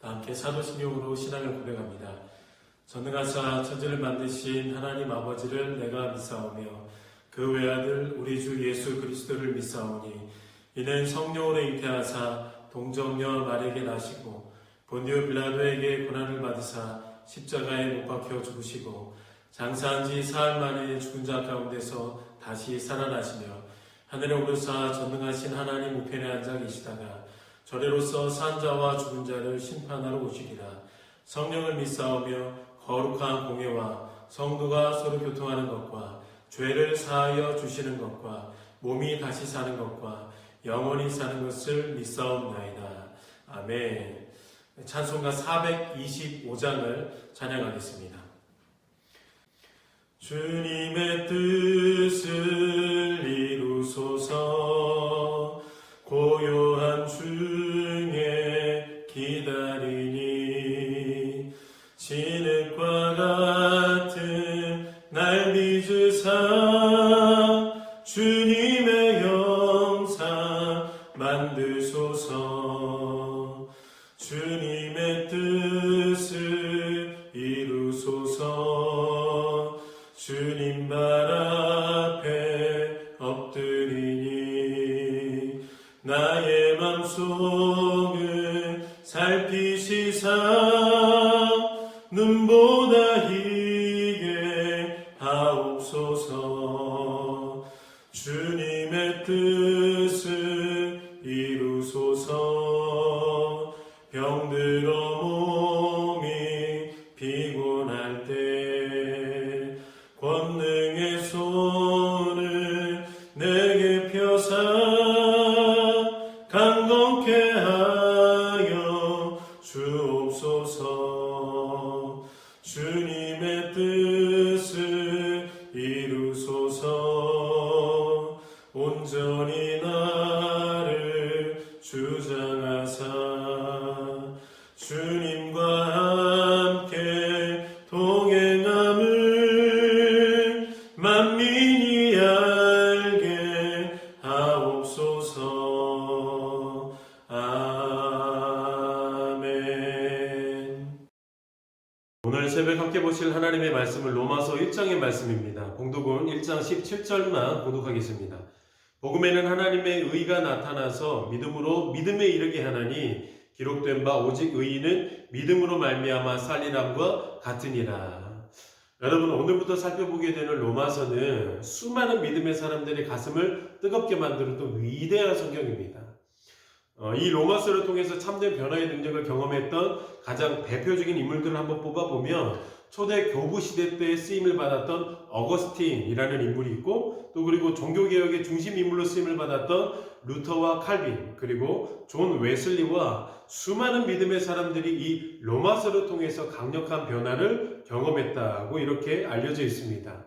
다 함께 사도신경으로 신앙을 고백합니다. 전능하사 천지를 만드신 하나님 아버지를 내가 믿사오며 그 외아들 우리 주 예수 그리스도를 믿사오니 이는 성령으로 잉태하사 동정녀 마리에게 나시고 본디오 빌라도에게 고난을 받으사 십자가에 못 박혀 죽으시고 장사한 지 사흘 만에 죽은 자 가운데서 다시 살아나시며 하늘에 오르사 전능하신 하나님 우편에 앉아 계시다가 저래로서 산 자와 죽은 자를 심판하러 오시리라. 성령을 믿사오며 거룩한 공예와 성도가 서로 교통하는 것과 죄를 사하여 주시는 것과 몸이 다시 사는 것과 영원히 사는 것을 믿사옵나이다. 아멘. 찬송가 425장을 찬양하겠습니다. 주님의 뜻을 이루소서 고요한 중에 기다리니 진흙과 같은 날 빚으사 주님의 형상 만드소서 주님의 뜻을 이루소서 주님 발 앞에 엎드리니 나의 맘속을 살피시사 눈보다 희게 하옵소서 주님의 뜻을 이루소서 병들어 몸이 피곤할 때 권능의 손을 내게 펴사 강건케 하여 주옵소서 주님의 뜻을 이루소서 온전히 나를 주장하사 주님과 함께 동행함을 만민이 알게 하옵소서. 아멘. 오늘 새벽 함께 보실 하나님의 말씀은 로마서 1장의 말씀입니다. 봉독은 1장 17절만 봉독하겠습니다. 복음에는 하나님의 의가 나타나서 믿음으로 믿음에 이르게 하나니 기록된 바 오직 의인은 믿음으로 말미암아 살리람과 같으니라. 여러분, 오늘부터 살펴보게 되는 로마서는 수많은 믿음의 사람들의 가슴을 뜨겁게 만들었던 위대한 성경입니다. 이 로마서를 통해서 참된 변화의 능력을 경험했던 가장 대표적인 인물들을 한번 뽑아보면 초대 교부 시대 때 쓰임을 받았던 어거스틴이라는 인물이 있고, 또 그리고 종교개혁의 중심 인물로 쓰임을 받았던 루터와 칼빈, 그리고 존 웨슬리와 수많은 믿음의 사람들이 이 로마서를 통해서 강력한 변화를 경험했다고 이렇게 알려져 있습니다.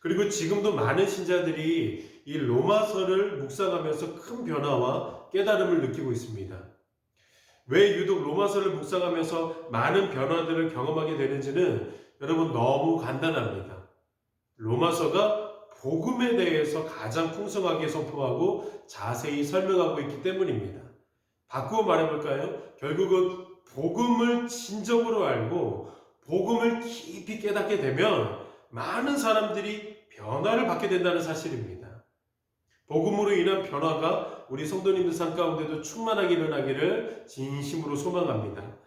그리고 지금도 많은 신자들이 이 로마서를 묵상하면서 큰 변화와 깨달음을 느끼고 있습니다. 왜 유독 로마서를 묵상하면서 많은 변화들을 경험하게 되는지는 여러분 너무 간단합니다. 로마서가 복음에 대해서 가장 풍성하게 선포하고 자세히 설명하고 있기 때문입니다. 바꾸어 말해볼까요? 결국은 복음을 진정으로 알고 복음을 깊이 깨닫게 되면 많은 사람들이 변화를 받게 된다는 사실입니다. 복음으로 인한 변화가 우리 성도님들 삶 가운데도 충만하게 일어나기를 진심으로 소망합니다.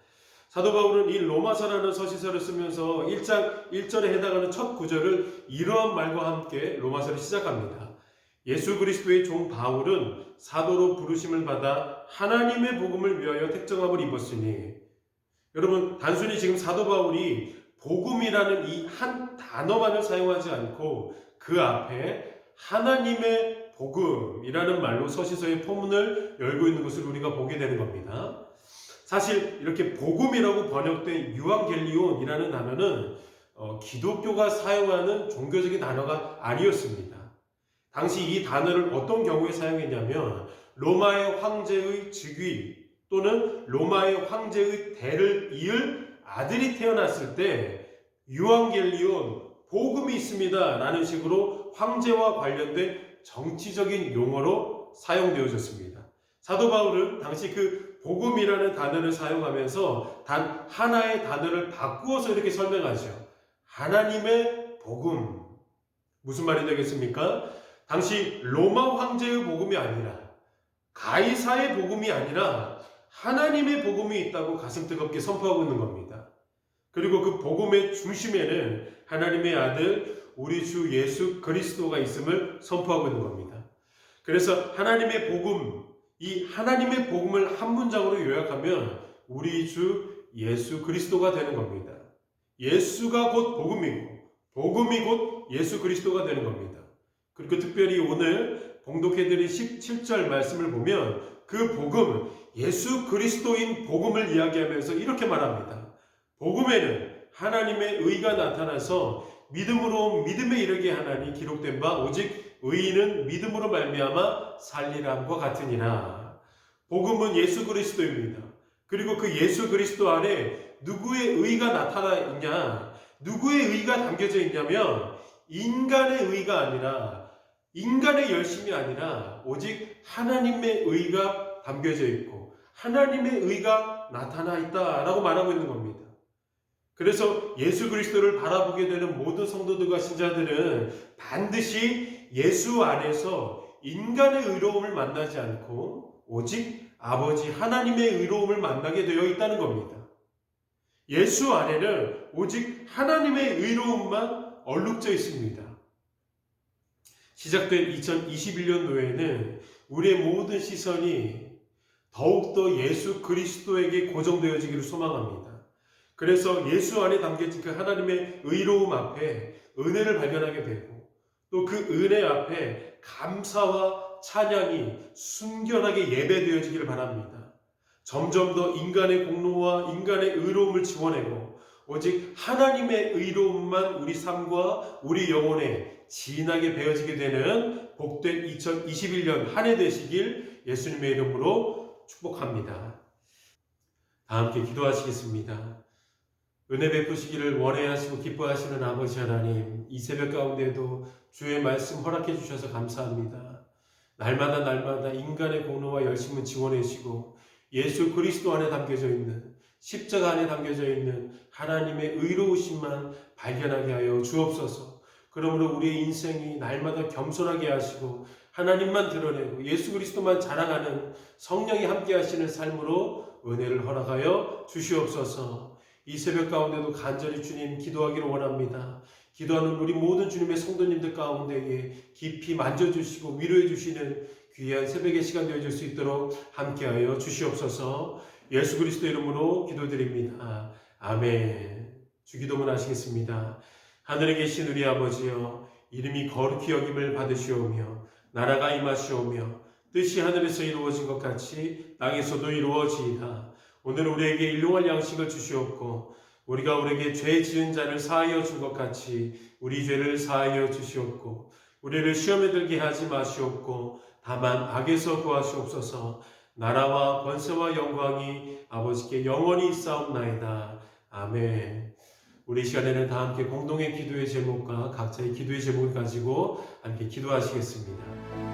사도 바울은 이 로마서라는 서신서를 쓰면서 1장 1절에 해당하는 첫 구절을 이러한 말과 함께 로마서를 시작합니다. 예수 그리스도의 종 바울은 사도로 부르심을 받아 하나님의 복음을 위하여 택정함을 입었으니, 여러분 단순히 지금 사도 바울이 복음이라는 이 한 단어만을 사용하지 않고 그 앞에 하나님의 복음이라는 말로 서신서의 포문을 열고 있는 것을 우리가 보게 되는 겁니다. 사실 이렇게 복음이라고 번역된 유앙겔리온이라는 단어는 기독교가 사용하는 종교적인 단어가 아니었습니다. 당시 이 단어를 어떤 경우에 사용했냐면 로마의 황제의 즉위 또는 로마의 황제의 대를 이을 아들이 태어났을 때 유앙겔리온 복음이 있습니다 라는 식으로 황제와 관련된 정치적인 용어로 사용되어졌습니다. 사도 바울은 당시 그 복음이라는 단어를 사용하면서 단 하나의 단어를 바꾸어서 이렇게 설명하죠. 하나님의 복음. 무슨 말이 되겠습니까? 당시 로마 황제의 복음이 아니라 가이사의 복음이 아니라 하나님의 복음이 있다고 가슴 뜨겁게 선포하고 있는 겁니다. 그리고 그 복음의 중심에는 하나님의 아들 우리 주 예수 그리스도가 있음을 선포하고 있는 겁니다. 그래서 하나님의 복음, 이 하나님의 복음을 한 문장으로 요약하면 우리 주 예수 그리스도가 되는 겁니다. 예수가 곧 복음이고 복음이 곧 예수 그리스도가 되는 겁니다. 그리고 특별히 오늘 봉독해드린 17절 말씀을 보면 그 복음, 예수 그리스도인 복음을 이야기하면서 이렇게 말합니다. 복음에는 하나님의 의가 나타나서 믿음으로 믿음에 이르게 하나니 기록된 바 오직 의인은 믿음으로 말미암아 살리람과 같으니라. 복음은 예수 그리스도입니다. 그리고 그 예수 그리스도 안에 누구의 의가 나타나 있냐? 누구의 의가 담겨져 있냐면 인간의 의가 아니라 인간의 열심이 아니라 오직 하나님의 의가 담겨져 있고 하나님의 의가 나타나 있다라고 말하고 있는 겁니다. 그래서 예수 그리스도를 바라보게 되는 모든 성도들과 신자들은 반드시 예수 안에서 인간의 의로움을 만나지 않고 오직 아버지 하나님의 의로움을 만나게 되어 있다는 겁니다. 예수 안에는 오직 하나님의 의로움만 얼룩져 있습니다. 시작된 2021년도에는 우리의 모든 시선이 더욱더 예수 그리스도에게 고정되어지기를 소망합니다. 그래서 예수 안에 담겨진 그 하나님의 의로움 앞에 은혜를 발견하게 되고 또 그 은혜 앞에 감사와 찬양이 순결하게 예배되어지기를 바랍니다. 점점 더 인간의 공로와 인간의 의로움을 지워내고 오직 하나님의 의로움만 우리 삶과 우리 영혼에 진하게 배어지게 되는 복된 2021년 한 해 되시길 예수님의 이름으로 축복합니다. 다 함께 기도하시겠습니다. 은혜 베푸시기를 원해하시고 기뻐하시는 아버지 하나님, 이 새벽 가운데도 주의 말씀 허락해 주셔서 감사합니다. 날마다 인간의 공로와 열심을 지원해주시고 예수 그리스도 안에 담겨져 있는 십자가 안에 담겨져 있는 하나님의 의로우심만 발견하게 하여 주옵소서. 그러므로 우리의 인생이 날마다 겸손하게 하시고 하나님만 드러내고 예수 그리스도만 자랑하는 성령이 함께 하시는 삶으로 은혜를 허락하여 주시옵소서. 이 새벽 가운데도 간절히 주님 기도하기를 원합니다. 기도하는 우리 모든 주님의 성도님들 가운데에 깊이 만져주시고 위로해 주시는 귀한 새벽의 시간 되어줄 수 있도록 함께하여 주시옵소서. 예수 그리스도 이름으로 기도드립니다. 아멘. 주기도문 하시겠습니다. 하늘에 계신 우리 아버지여, 이름이 거룩히 여김을 받으시오며 나라가 임하시오며 뜻이 하늘에서 이루어진 것 같이 땅에서도 이루어지이다. 오늘 우리에게 일용할 양식을 주시옵고 우리가 우리에게 죄 지은 자를 사하여 준 것 같이 우리 죄를 사하여 주시옵고 우리를 시험에 들게 하지 마시옵고 다만 악에서 구하시옵소서. 나라와 권세와 영광이 아버지께 영원히 있사옵나이다. 아멘. 우리 시간에는 다 함께 공동의 기도의 제목과 각자의 기도의 제목을 가지고 함께 기도하시겠습니다.